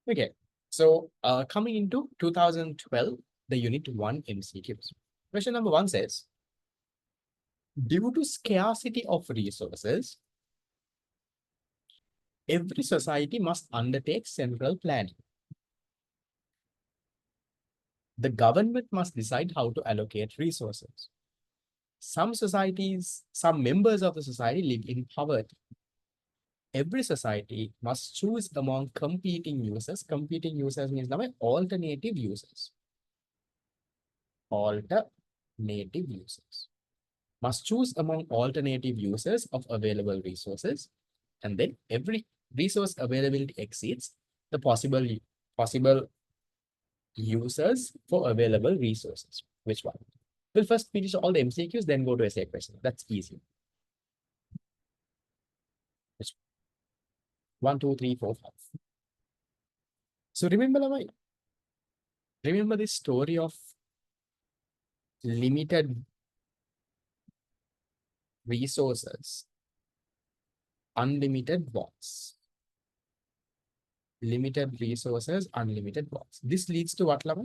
Okay, so coming into 2012, the Unit 1 MCQs. Question number 1 says, due to scarcity of resources, every society must undertake central planning. The government must decide how to allocate resources. Some societies, some members of the society live in poverty. Every society must choose among competing users. Competing users means alternative users. Alternative users. Must choose among alternative users of available resources, and then every resource availability exceeds the possible users for available resources. Which one? We'll first finish all the MCQs, then go to essay question. That's easy. Which 1, 2, 3, 4, 5. So remember this story of limited resources, unlimited wants. Limited resources, unlimited wants. This leads to what, Lama?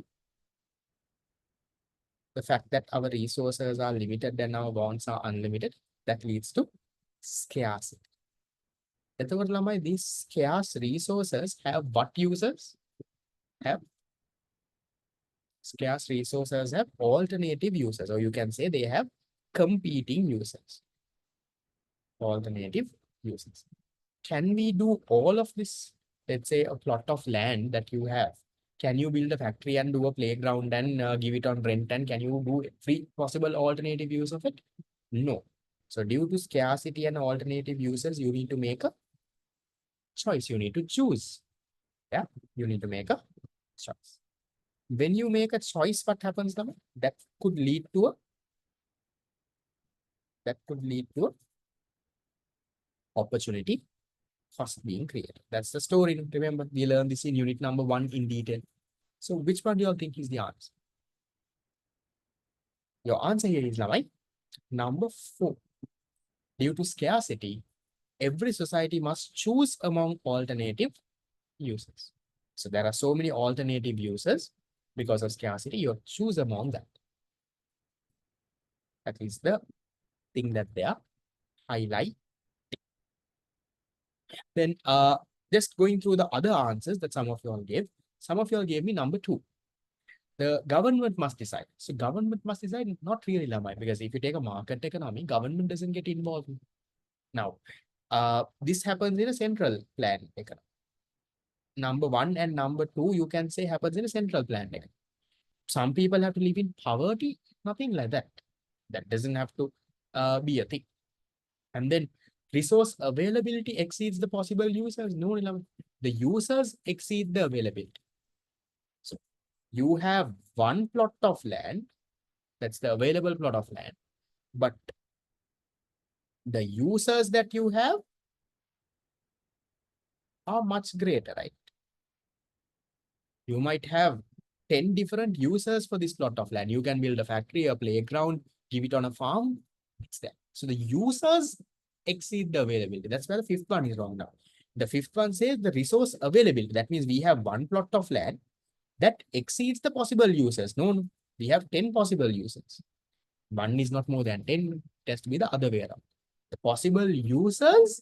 The fact that our resources are limited and our wants are unlimited, that leads to scarcity. එතකොට ළමයි, these scarce resources have what users? Have scarce resources have alternative users, or you can say they have competing users. Alternative users. Can we do all of this? Let's say a plot of land that you have. Can you build a factory and do a playground and give it on rent? And can you do free possible alternative use of it? No. So due to scarcity and alternative users, you need to make a choice. You need to choose. Yeah, you need to make a choice. When you make a choice, what happens now? That could lead to a opportunity cost being created. That's the story. Remember, we learned this in unit number 1 in detail. So which one do you all think is the answer? Your answer here is number 4. Due to scarcity, every society must choose among alternative users. So there are so many alternative users because of scarcity. You choose among that. That is the thing that they are highlight. Then just going through the other answers that some of you all gave. Some of you all gave me number 2. The government must decide. So government must decide, not really, Lamai, because if you take a market economy, government doesn't get involved. Now, this happens in a central plan economy. Number 1 and number 2, you can say happens in a central plan economy. Some people have to live in poverty, nothing like that. That doesn't have to be a thing. And then resource availability exceeds the possible users. No, the users exceed the availability. So you have one plot of land, that's the available plot of land, but the users that you have are much greater, right? You might have 10 different users for this plot of land. You can build a factory, a playground, give it on a farm. It's there. So the users exceed the availability. That's where the 5th one is wrong now. The 5th one says the resource availability. That means we have one plot of land that exceeds the possible users. No, we have 10 possible users. One is not more than 10. It has to be the other way around. The possible users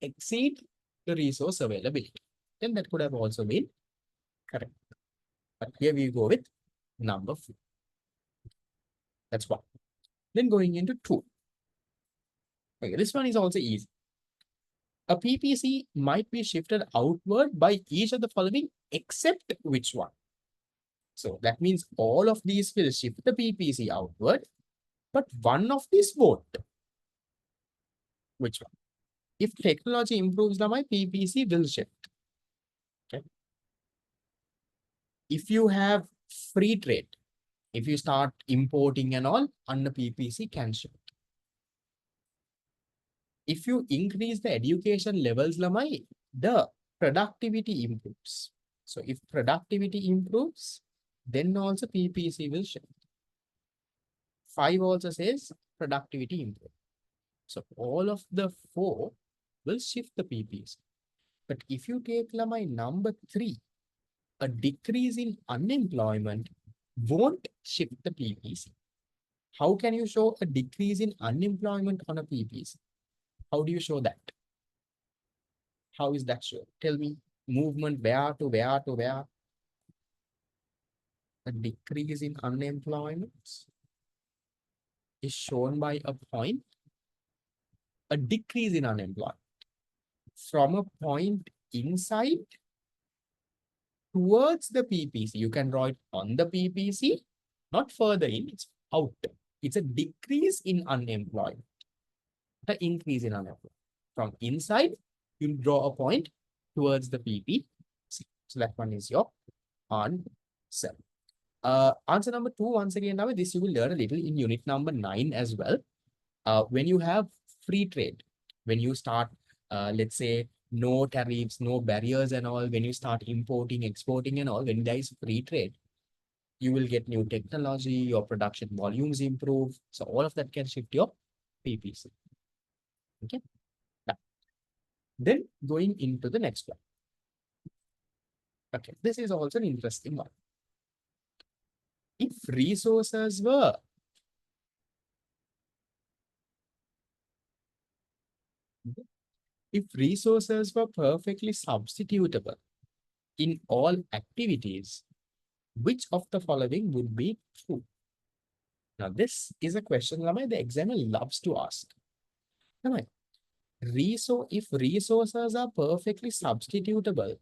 exceed the resource availability. Then that could have also been correct. But here we go with number 4. That's 1. Then going into 2. Okay, this one is also easy. A PPC might be shifted outward by each of the following except which one? So that means all of these will shift the PPC outward, but one of these won't. Which one? If technology improves, now my PPC will shift. Okay. If you have free trade, if you start importing and all, under PPC can shift. If you increase the education levels, Lamai, the productivity improves. So if productivity improves, then also PPC will shift. 5 also says productivity improve. So all of the 4 will shift the PPC. But if you take Lamai number 3, a decrease in unemployment won't shift the PPC. How can you show a decrease in unemployment on a PPC? How do you show that? How is that shown? Tell me. Movement where to where to where? A decrease in unemployment is shown by a point. A decrease in unemployment from a point inside towards the PPC. You can draw it on the PPC, not further in, it's out. It's a decrease in unemployment, the increase in unemployment. From inside, you draw a point towards the PPC. So that one is your answer. Answer number 2, once again, now this you will learn a little in unit number 9 as well. When you have free trade, when you start, let's say, no tariffs, no barriers and all, when you start importing, exporting and all, when there is free trade, you will get new technology, your production volumes improve. So all of that can shift your PPC. Okay. Yeah. Then going into the next one. Okay, this is also an interesting one. If resources were perfectly substitutable in all activities, which of the following would be true? Now, this is a question the examiner loves to ask. If resources are perfectly substitutable,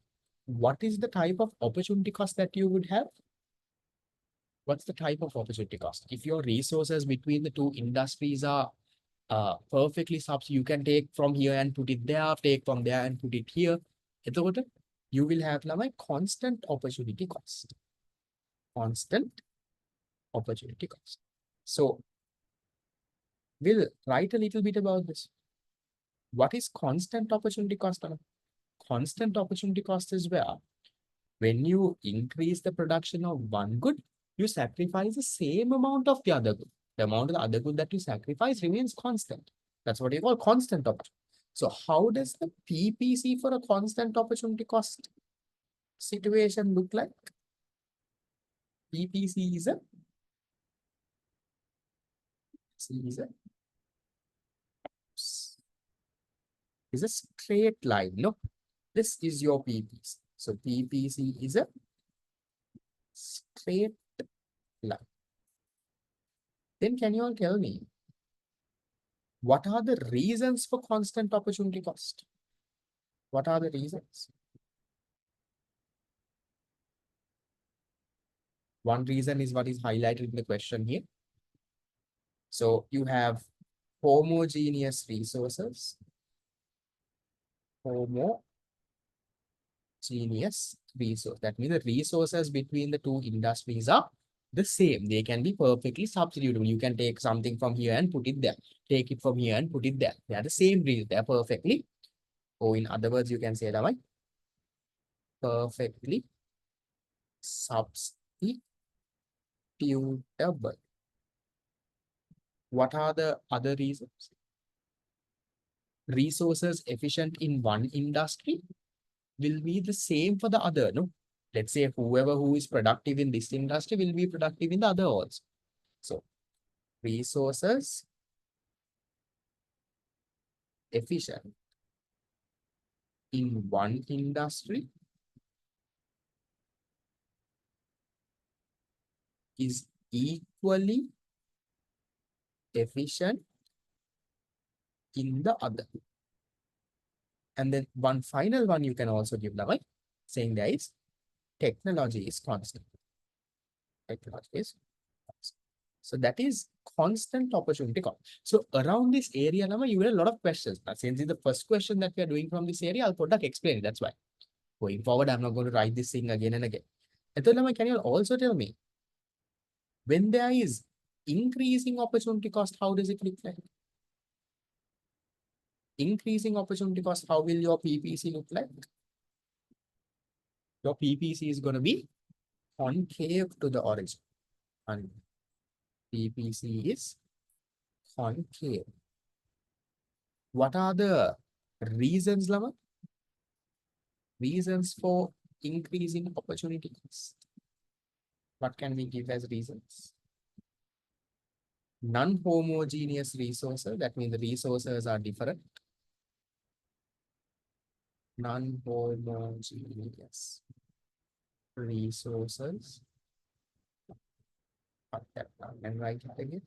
what is the type of opportunity cost that you would have? What's the type of opportunity cost? If your resources between the two industries are perfectly substitutable, you can take from here and put it there, take from there and put it here. You will have constant opportunity cost. Constant opportunity cost. So we'll write a little bit about this. What is constant opportunity cost? Constant opportunity cost is where when you increase the production of one good, you sacrifice the same amount of the other good. The amount of the other good that you sacrifice remains constant. That's what you call constant opportunity. So how does the PPC for a constant opportunity cost situation look like? PPC is a straight line. No, this is your PPC. So PPC is a straight line. Then can you all tell me, what are the reasons for constant opportunity cost? What are the reasons? One reason is what is highlighted in the question here. So you have homogeneous resources. Homogeneous resource. That means the resources between the two industries are the same. They can be perfectly substitutable. You can take something from here and put it there. Take it from here and put it there. They are the same reason. They are perfectly, or in other words, you can say that perfectly substitutable. What are the other reasons? Resources efficient in one industry will be the same for the other. No, let's say whoever who is productive in this industry will be productive in the other also. So resources efficient in one industry is equally efficient in the other. And then one final one you can also give saying there is technology is constant. Technology is constant. So that is constant opportunity cost. So around this area, you will have a lot of questions. Now, since it's the first question that we are doing from this area, I'll put that explain it. That's why. Going forward, I'm not going to write this thing again and again. And then, can you also tell me, when there is increasing opportunity cost, how does it look like? Increasing opportunity cost, how will your PPC look like? Your PPC is going to be concave to the origin. And PPC is concave. What are the reasons, Lama? Reasons for increasing opportunity cost. What can we give as reasons? Non-homogeneous resources, that means the resources are different. Non-homogeneous resources. Cut that down and write it again.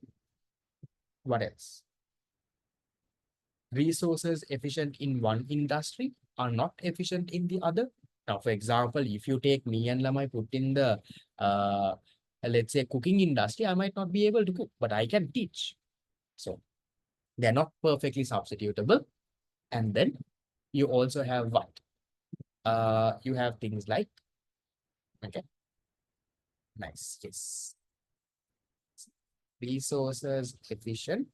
What else? Resources efficient in one industry are not efficient in the other. Now, for example, if you take me and Lamai put in the, let's say, cooking industry, I might not be able to cook, but I can teach. So they're not perfectly substitutable. And then you also have what? You have things like, okay, nice, yes. Resources efficient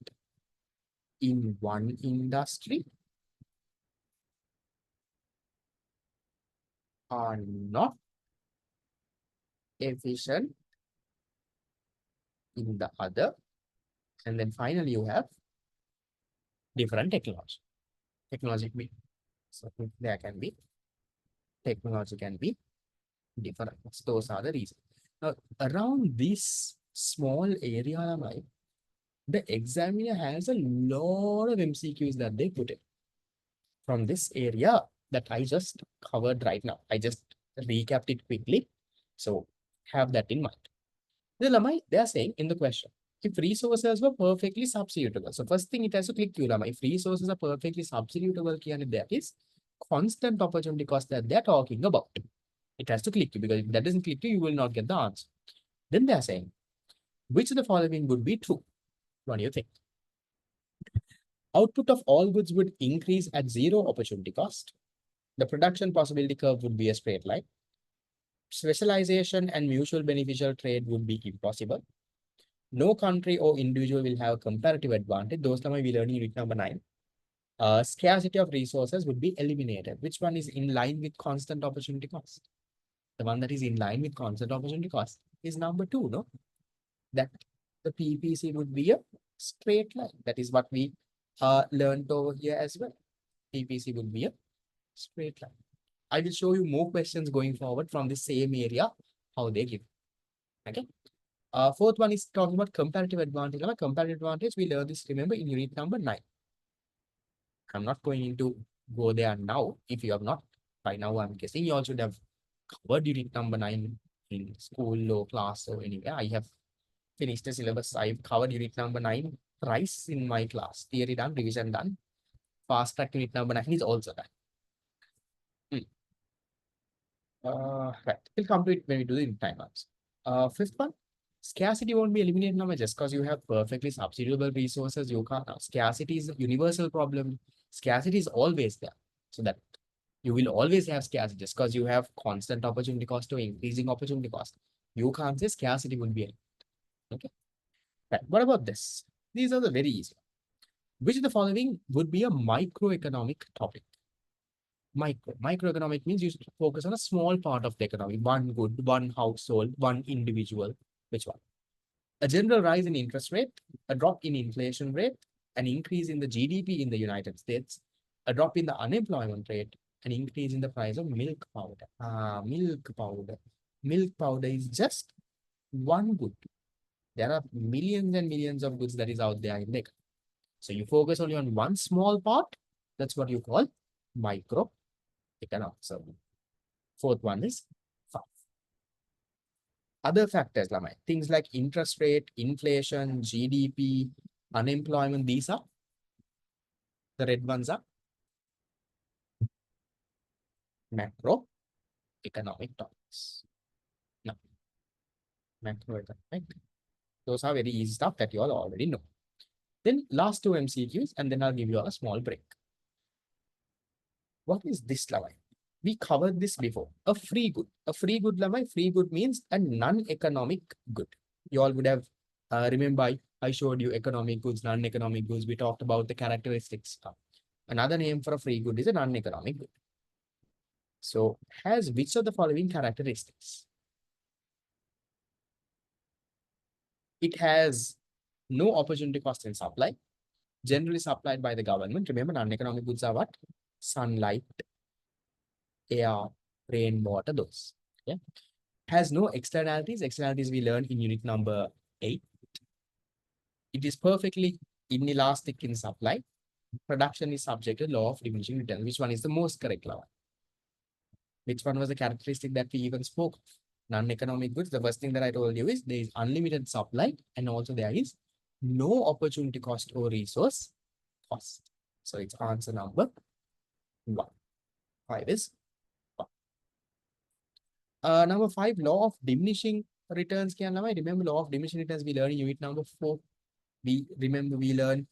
in one industry are not efficient in the other. And then finally, you have different technology. Technology, so there can be technology can be different. So those are the reasons. Now, around this small area, right, the examiner has a lot of MCQs that they put in from this area that I just covered right now. I just recapped it quickly. So have that in mind. The Lamai, they are saying in the question, if resources were perfectly substitutable. So first thing it has to click to Lamai. If resources are perfectly substitutable, that is constant opportunity cost that they're talking about. It has to click you, because if that doesn't click you will not get the answer. Then they're saying, which of the following would be true? What do you think? Output of all goods would increase at zero opportunity cost. The production possibility curve would be a straight line. Specialization and mutual beneficial trade would be impossible. No country or individual will have comparative advantage. Those are we learning unit number 9. Scarcity of resources would be eliminated. Which one is in line with constant opportunity cost? The one that is in line with constant opportunity cost is number 2, no? That the PPC would be a straight line. That is what we learned over here as well. PPC would be a straight line. I will show you more questions going forward from the same area, how they give. Okay. Fourth one is talking about comparative advantage. Comparative advantage, we learned this, remember, in unit number 9. I'm not going to go there now. If you have not, by now I'm guessing you all should have covered unit number 9 in school or class or anywhere. I have finished the syllabus. I've covered unit number 9 thrice in my class. Theory done, revision done. Fast track unit number 9 is also done. Right. We'll come to it when we do the timelines. Fifth one, scarcity won't be eliminated now just because you have perfectly substitutable resources. You can't. Scarcity is a universal problem. Scarcity is always there. So that you will always have scarcity just because you have constant opportunity cost or increasing opportunity cost. You can't say scarcity will be eliminated. Okay. Right. What about this? These are the very easy. Which of the following would be a microeconomic topic? Microeconomic means you focus on a small part of the economy, one good, one household, one individual. Which one? A general rise in interest rate, a drop in inflation rate, an increase in the GDP in the United States, a drop in the unemployment rate, an increase in the price of milk powder. Milk powder. Milk powder is just one good. There are millions and millions of goods that is out there in the economy. So you focus only on one small part. That's what you call micro economics. So fourth one is 5. Other factors, Lamai, things like interest rate, inflation, GDP, unemployment, these are the red ones are macroeconomic topics. No, macroeconomic. Those are very easy stuff that you all already know. Then last 2 MCQs, and then I'll give you all a small break. What is this, Lamai? We covered this before. A free good. A free good, Lamai. Free good means a non-economic good. You all would have, remember, I showed you economic goods, non-economic goods. We talked about the characteristics. Another name for a free good is a non-economic good. So, has which of the following characteristics? It has no opportunity cost in supply, generally supplied by the government. Remember, non-economic goods are what? Sunlight, air, rainwater those. Okay. Has no externalities. Externalities we learn in unit number 8. It is perfectly inelastic in supply. Production is subject to law of diminishing returns. Which one is the most correct law? Which one was the characteristic that we even spoke of? Non-economic goods. The first thing that I told you is there is unlimited supply and also there is no opportunity cost or resource cost. So it's answer number 1. 5 is 1. Number 5, law of diminishing returns. Remember law of diminishing returns we learned in unit number 4. We learn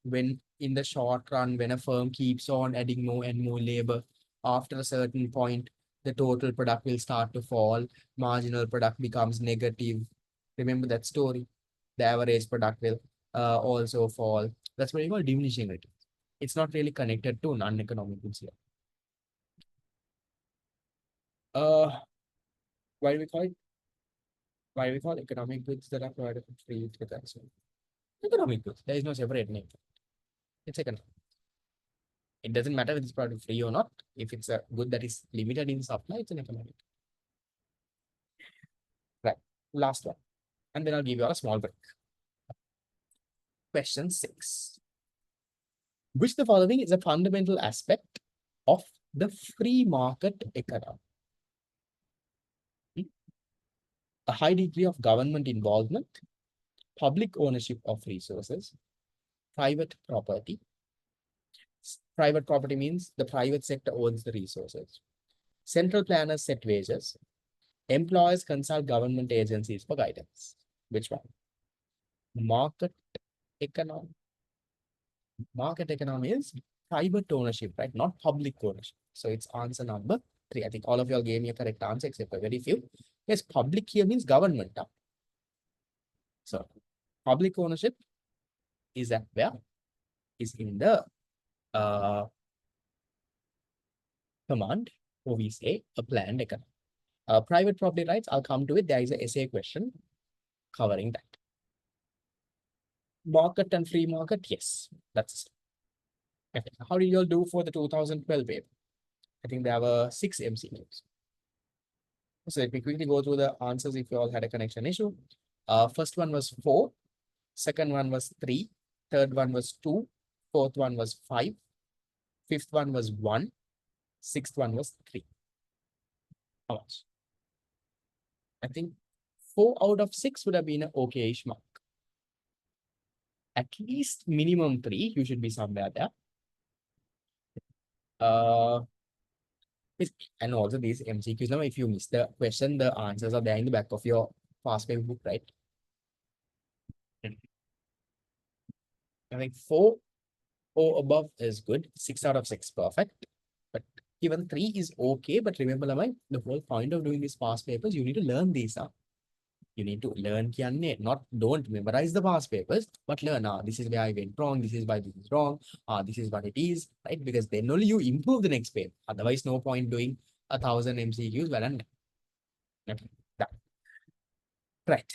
when in the short run, when a firm keeps on adding more and more labor, after a certain point, the total product will start to fall. Marginal product becomes negative. Remember that story? The average product will also fall. That's what you call diminishing returns. It's not really connected to non-economic goods here. Why do we call it? Why do we call economic goods that are provided for free to the consumer? Economic goods. There is no separate name. It's economic. It doesn't matter if it's product free or not. If it's a good that is limited in supply, it's an economic. Right. Last one. And then I'll give you all a small break. Question 6. Which the following is a fundamental aspect of the free market economy? A high degree of government involvement, public ownership of resources, private property. Private property means the private sector owns the resources. Central planners set wages. Employers consult government agencies for guidance. Which one? Market economy. Market economy is private ownership, right? Not public ownership. So it's answer number 3. I think all of you all gave me a correct answer except for very few. Yes, public here means government. So public ownership is at where? Is in the command, or we say a planned economy. Private property rights, I'll come to it. There is an essay question covering that. Market and free market, yes, that's okay. How did you all do for the 2012 paper? I think there were 6 MCQs. So let me quickly go through the answers if you all had a connection issue. First one was 4, second one was 3, third one was 2, fourth one was 5, fifth one was 1, sixth one was 3. How much? I think 4 out of 6 would have been an okay-ish mark. At least minimum 3, you should be somewhere there. And also these MCQs, now if you miss the question, the answers are there in the back of your past paper book, right? I think 4 or above is good. 6 out of 6, perfect. But even 3 is okay. But remember, the whole point of doing these past papers, you need to learn these. You need to learn, not don't memorize the past papers, but learn, this is where I went wrong, this is why this is wrong, this is what it is, right? Because then only you improve the next paper. Otherwise, no point doing 1,000 MCQs. Well, and okay, done. Right.